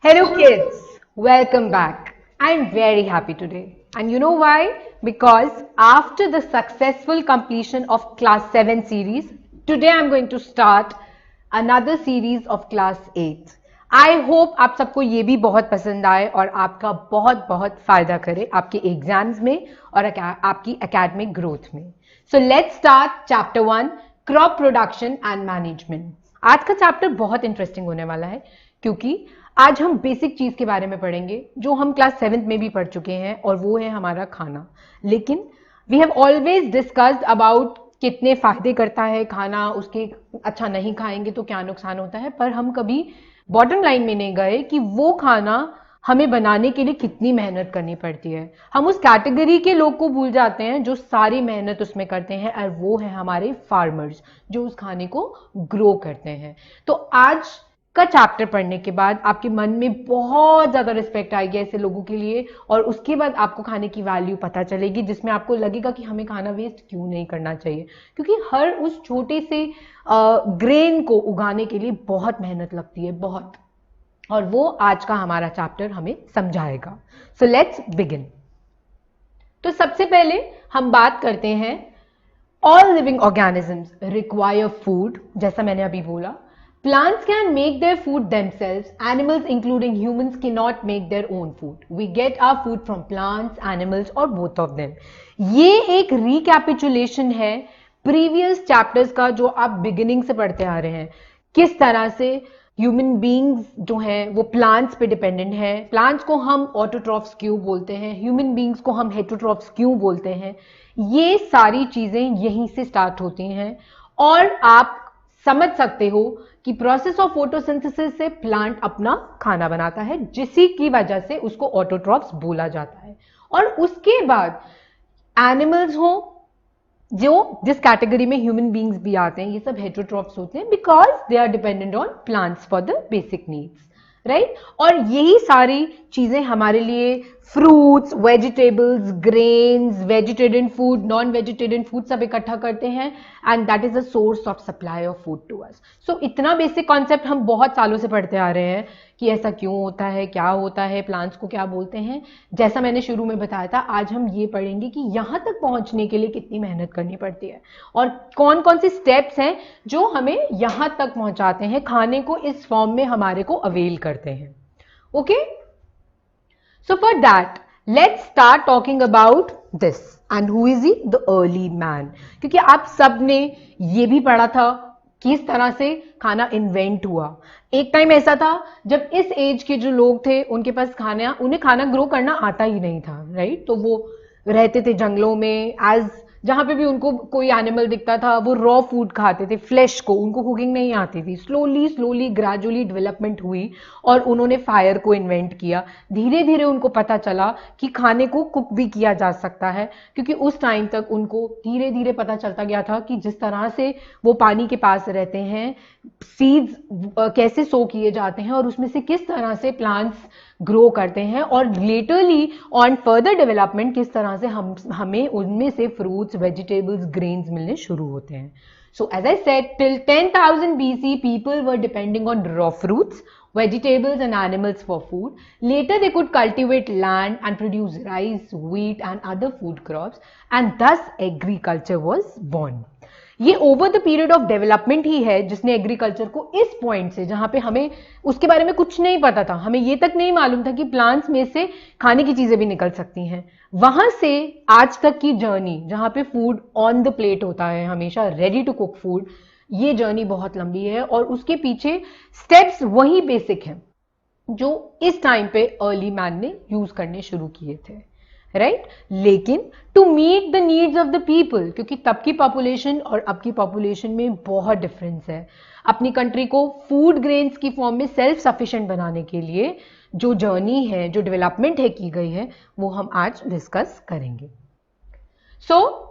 Hello kids, welcome back. I'm very happy today. And you know why? Because after the successful completion of class 7 series, today I'm going to start another series of class 8. I hope आप सबको ये भी बहुत पसंद आए और आपका बहुत बहुत फायदा करे आपके एग्जाम्स में और आपकी एकेडमिक ग्रोथ में. So let's start chapter 1, crop production and management. आज का चैप्टर बहुत इंटरेस्टिंग होने वाला है क्योंकि आज हम बेसिक चीज के बारे में पढ़ेंगे जो हम क्लास 7th में भी पढ़ चुके हैं और वो है हमारा खाना. लेकिन we have always discussed about कितने फायदे करता है खाना, उसके अच्छा नहीं खाएंगे तो क्या नुकसान होता है, पर हम कभी बॉटम लाइन में नहीं गए कि वो खाना हमें बनाने के लिए कितनी मेहनत करनी पड़ती है. हम उस कैटेगरी के लोग को भूल जाते हैं जो सारी मेहनत उसमें करते हैं और वो है हमारे फार्मर्स जो उस खाने को ग्रो करते हैं. तो आज का चैप्टर पढ़ने के बाद आपके मन में बहुत ज्यादा रिस्पेक्ट आएगी ऐसे लोगों के लिए और उसके बाद आपको खाने की वैल्यू पता चलेगी जिसमें आपको लगेगा कि हमें खाना वेस्ट क्यों नहीं करना चाहिए, क्योंकि हर उस छोटे से ग्रेन को उगाने के लिए बहुत मेहनत लगती है, बहुत. और वो आज का हमारा चैप्टर हमें समझाएगा. So let's begin. तो सबसे पहले हम बात करते हैं all living organisms require food. जैसा मैंने अभी बोला, plants can make their food themselves. Animals including humans cannot make their own food. We get our food from plants, animals or both of them. ये एक recapitulation है previous chapters का जो आप beginning से पढ़ते आ रहे हैं. किस तरह से ह्यूमन बींग्स जो हैं वो प्लांट्स पे डिपेंडेंट हैं. प्लांट्स को हम ऑटोट्रॉफ्स क्यों बोलते हैं, ह्यूमन बींग्स को हम हेटरोट्रॉफ्स क्यों बोलते हैं. ये सारी चीजें यहीं से स्टार्ट होती हैं और आप समझ सकते हो कि प्रोसेस ऑफ फोटोसिंथेसिस से प्लांट अपना खाना बनाता है जिसी की वजह से उसको ऑटोट्रॉफ्स बोला जाता है. और उसके बाद एनिमल्स हो जो जिस कैटेगरी में ह्यूमन बींग्स भी आते हैं, ये सब हेटरोट्रॉफ्स होते हैं because they are dependent on plants for the basic needs, right. और यही सारी चीजें हमारे लिए fruits, vegetables, grains, vegetarian food, non vegetarian food सब इकट्ठा करते हैं and that is a source of supply of food to us. So इतना बेसिक कॉन्सेप्ट हम बहुत सालों से पढ़ते आ रहे हैं कि ऐसा क्यों होता है, क्या होता है, प्लांट्स को क्या बोलते हैं. जैसा मैंने शुरू में बताया था, आज हम ये पढ़ेंगे कि यहां तक पहुंचने के लिए कितनी मेहनत करनी पड़ती है और कौन कौन से स्टेप्स हैं जो हमें यहां तक पहुंचाते हैं, खाने को इस फॉर्म में हमारे को अवेल करते हैं. Okay, so for that let's start talking about this and who is he, the early man. क्योंकि आप सब ने ये भी पढ़ा था किस तरह से खाना इन्वेंट हुआ. एक टाइम ऐसा था जब इस एज के जो लोग थे उनके पास उन्हें खाना ग्रो करना आता ही नहीं था, राइट. तो वो रहते थे जंगलों में, एज जहां पे भी उनको कोई एनिमल दिखता था वो रॉ फूड खाते थे, फ्लैश को, उनको कुकिंग नहीं आती थी. स्लोली ग्रेजुअली डेवलपमेंट हुई और उन्होंने फायर को इन्वेंट किया. धीरे धीरे उनको पता चला कि खाने को कुक भी किया जा सकता है, क्योंकि उस टाइम तक उनको धीरे धीरे पता चलता गया था कि जिस तरह से वो पानी के पास रहते हैं, सीड्स कैसे सो किए जाते हैं और उसमें से किस तरह से प्लांट्स ग्रो करते हैं और लेटरली ऑन फर्दर डेवलपमेंट किस तरह से हमें उनमें से फ्रूट्स, वेजिटेबल्स, ग्रेन्स मिलने शुरू होते हैं. So as I said, till 10,000 BC people were depending on raw fruits, vegetables and animals for food. Later they could cultivate land and produce rice, wheat and other food crops, and thus agriculture was born. ये over the period of development ही है जिसने agriculture को इस point से, जहां पे हमें उसके बारे में कुछ नहीं पता था, हमें ये तक नहीं मालूम था कि प्लांट्स में से खाने की चीजें भी निकल सकती हैं, वहां से आज तक की जर्नी जहां पे फूड ऑन द प्लेट होता है, हमेशा रेडी टू कुक फूड, ये जर्नी बहुत लंबी है और उसके पीछे स्टेप्स वही बेसिक हैं जो इस टाइम पे अर्ली मैन ने यूज करने शुरू किए थे, राइट. लेकिन to meet the needs of the people, क्योंकि तब की पॉपुलेशन और अब की पॉपुलेशन में बहुत डिफरेंस है. अपनी कंट्री को फूड ग्रेन्स की फॉर्म में सेल्फ सफिशिएंट बनाने के लिए जो जर्नी है, जो डेवलपमेंट है की गई है, वो हम आज डिस्कस करेंगे. सो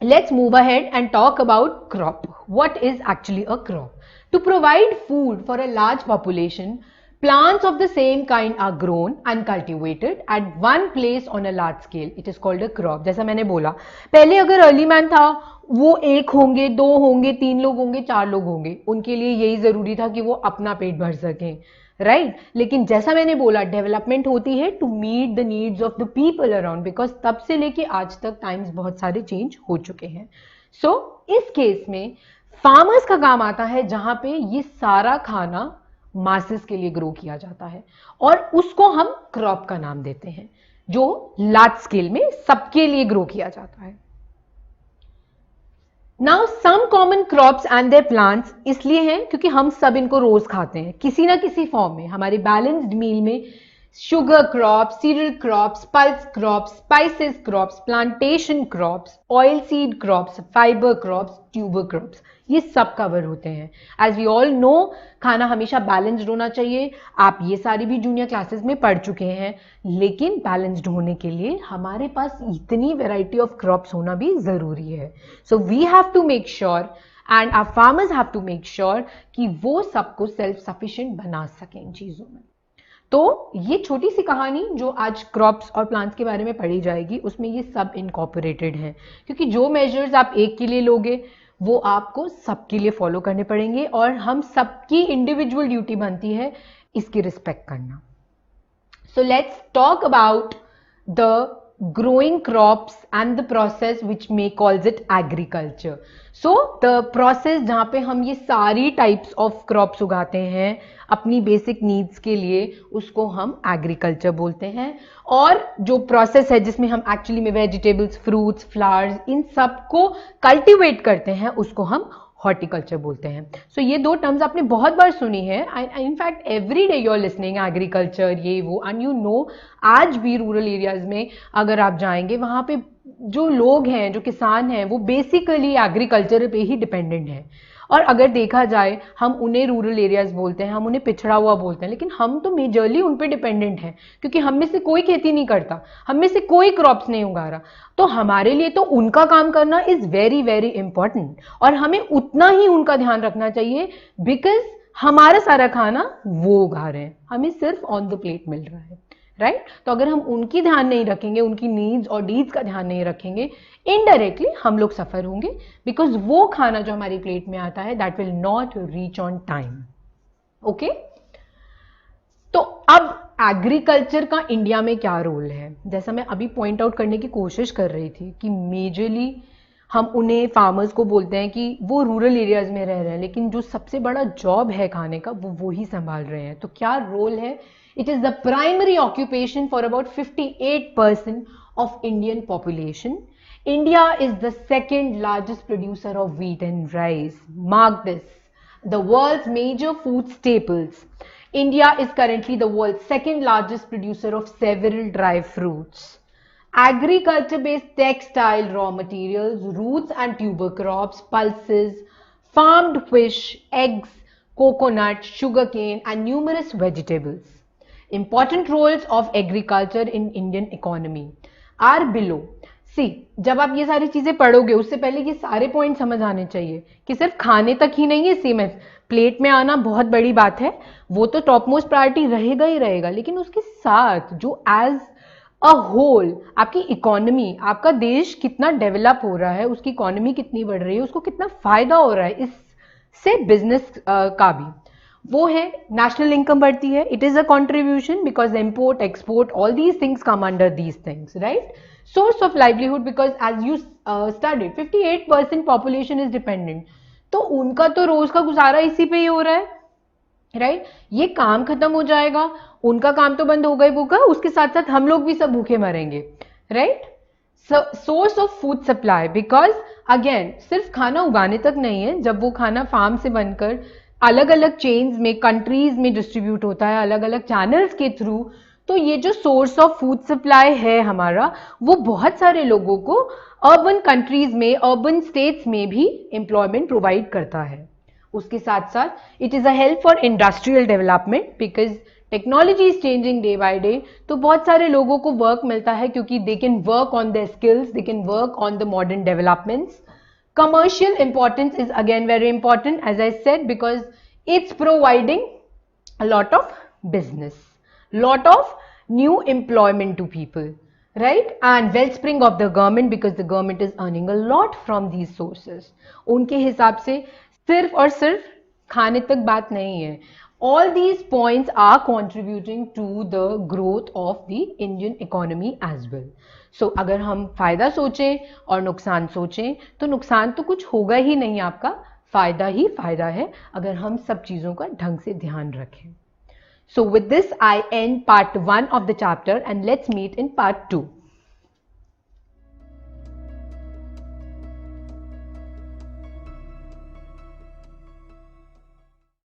let's move ahead and talk about crop. What is actually a crop? To provide food for a large population, plants of the same kind are grown and cultivated at one place on a large scale. It is called a crop. जैसा मैंने बोला, पहले अगर early man था वो एक होंगे, दो होंगे, तीन लोग होंगे, चार लोग होंगे, उनके लिए यही जरूरी था कि वो अपना पेट भर सकें, राइट लेकिन जैसा मैंने बोला डेवलपमेंट होती है to meet the needs of the people around, because तब से लेके आज तक टाइम्स बहुत सारे चेंज हो चुके हैं. सो इस केस में फार्मर्स का काम आता है जहां पे ये सारा खाना मासेस के लिए ग्रो किया जाता है और उसको हम क्रॉप का नाम देते हैं जो लार्ज स्केल में सबके लिए ग्रो किया जाता है. Now some common crops and their plants इसलिए हैं क्योंकि हम सब इनको रोज खाते हैं किसी ना किसी फॉर्म में. हमारे बैलेंस्ड मील में sugar crops, cereal crops, pulse crops, spices crops, plantation crops, oil seed crops, fiber crops, tuber crops, ये सब कवर होते हैं. As we all know, खाना हमेशा बैलेंस्ड होना चाहिए. आप ये सारी भी जूनियर क्लासेस में पढ़ चुके हैं, लेकिन बैलेंस्ड होने के लिए हमारे पास इतनी वैरायटी ऑफ क्रॉप्स होना भी जरूरी है. So we have to make sure and our farmers have to make sure कि वो सबको सेल्फ सफिशिएंट बना सकें इन चीजों में. तो ये छोटी सी कहानी जो आज क्रॉप्स और प्लांट्स के बारे में पढ़ी जाएगी उसमें ये सब इनकॉर्पोरेटेड है, क्योंकि जो मेजर्स आप एक के लिए लोगे वो आपको सबके लिए फॉलो करने पड़ेंगे और हम सबकी इंडिविजुअल ड्यूटी बनती है इसकी रिस्पेक्ट करना. So let's talk about the growing crops and the process which may calls it agriculture. So the process जहाँ पे हम ये सारी types of crops उगाते हैं अपनी basic needs के लिए उसको हम agriculture बोलते हैं. और जो process है जिसमें हम actually में vegetables, fruits, flowers इन सब को cultivate करते हैं उसको हम हॉर्टिकल्चर बोलते हैं. सो ये दो टर्म्स आपने बहुत बार सुनी है. In fact every day you are listening agriculture ये वो एंड यू नो आज भी रूरल एरियाज में अगर आप जाएंगे वहां पे जो लोग हैं जो किसान हैं वो बेसिकली एग्रीकल्चर पे ही डिपेंडेंट हैं. और अगर देखा जाए हम उन्हें रूरल एरियाज बोलते हैं, हम उन्हें पिछड़ा हुआ बोलते हैं, लेकिन हम तो मेजरली उन पे डिपेंडेंट हैं क्योंकि हम में से कोई खेती नहीं करता, हम में से कोई क्रॉप्स नहीं उगा रहा. तो हमारे लिए तो उनका काम करना इज वेरी वेरी इंपॉर्टेंट और हमें उतना ही उनका ध्यान रखना चाहिए बिकॉज हमारा सारा खाना वो उगा रहे हैं, हमें सिर्फ ऑन द प्लेट मिल रहा है. राइट तो अगर हम उनकी ध्यान नहीं रखेंगे, उनकी नीड्स और डीड्स का ध्यान नहीं रखेंगे, इनडायरेक्टली हम लोग सफर होंगे बिकॉज वो खाना जो हमारी प्लेट में आता है that will not reach on time. Okay तो अब एग्रीकल्चर का इंडिया में क्या रोल है, जैसा मैं अभी पॉइंट आउट करने की कोशिश कर रही थी कि मेजरली हम उन्हें फार्मर्स को बोलते हैं कि वो रूरल एरियाज में रह रहे हैं लेकिन जो सबसे बड़ा जॉब है खाने का वो ही संभाल रहे हैं. तो क्या रोल है? It is the primary occupation for about 58% of Indian population. India is the second largest producer of wheat and rice. Mark this, the world's major food staples. India is currently the world's second largest producer of several dry fruits. Agriculture-based textile raw materials, roots and tuber crops, pulses, farmed fish, eggs, coconut, sugarcane and numerous vegetables. Important roles of agriculture in Indian economy are below. See, जब आप ये सारी चीजें पढ़ोगे उससे पहले ये सारे पॉइंट समझ आने चाहिए कि सिर्फ खाने तक ही नहीं है सेम है, प्लेट में आना बहुत बड़ी बात है, वो तो टॉप मोस्ट प्रायोरिटी रहेगा ही रहेगा, लेकिन उसके साथ जो एज अ होल आपकी इकोनॉमी, आपका देश कितना डेवलप हो रहा है, उसकी इकोनॉमी कितनी बढ़ रही है, उसको कितना फायदा हो रहा है इससे बिजनेस का भी, वो है नेशनल इनकम बढ़ती है. It is a contribution because import export all these things come under these things. Right source of livelihood because as you studied 58% population is dependent, तो उनका तो रोज का गुजारा इसी पे ही हो रहा है. राइट ये काम खत्म हो जाएगा, उनका काम तो बंद होगा ही होगा, उसके साथ साथ हम लोग भी सब भूखे मरेंगे. Right source of food supply because again सिर्फ खाना उगाने तक नहीं है, जब वो खाना फार्म से बनकर अलग अलग चेन्स में कंट्रीज में डिस्ट्रीब्यूट होता है अलग अलग चैनल्स के थ्रू, तो ये जो सोर्स ऑफ फूड सप्लाई है हमारा वो बहुत सारे लोगों को अर्बन कंट्रीज में अर्बन स्टेट्स में भी एम्प्लॉयमेंट प्रोवाइड करता है. उसके साथ साथ it is a help for industrial development because technology is changing day by day, तो बहुत सारे लोगों को वर्क मिलता है क्योंकि they can work on their skills, they can work on the modern developments. Commercial importance is again very important as I said because it's providing a lot of business, lot of new employment to people, right? And wellspring of the government because the government is earning a lot from these sources. उनके हिसाब से सिर्फ और सिर्फ खाने तक बात नहीं है, All these points are contributing to the growth of the Indian economy as well. So अगर हम फायदा सोचें और नुकसान सोचें तो नुकसान तो कुछ होगा ही नहीं आपका, फायदा ही फायदा है अगर हम सब चीज़ों का ढंग से ध्यान रखें. So with this I end part 1 of the chapter and let's meet in part 2.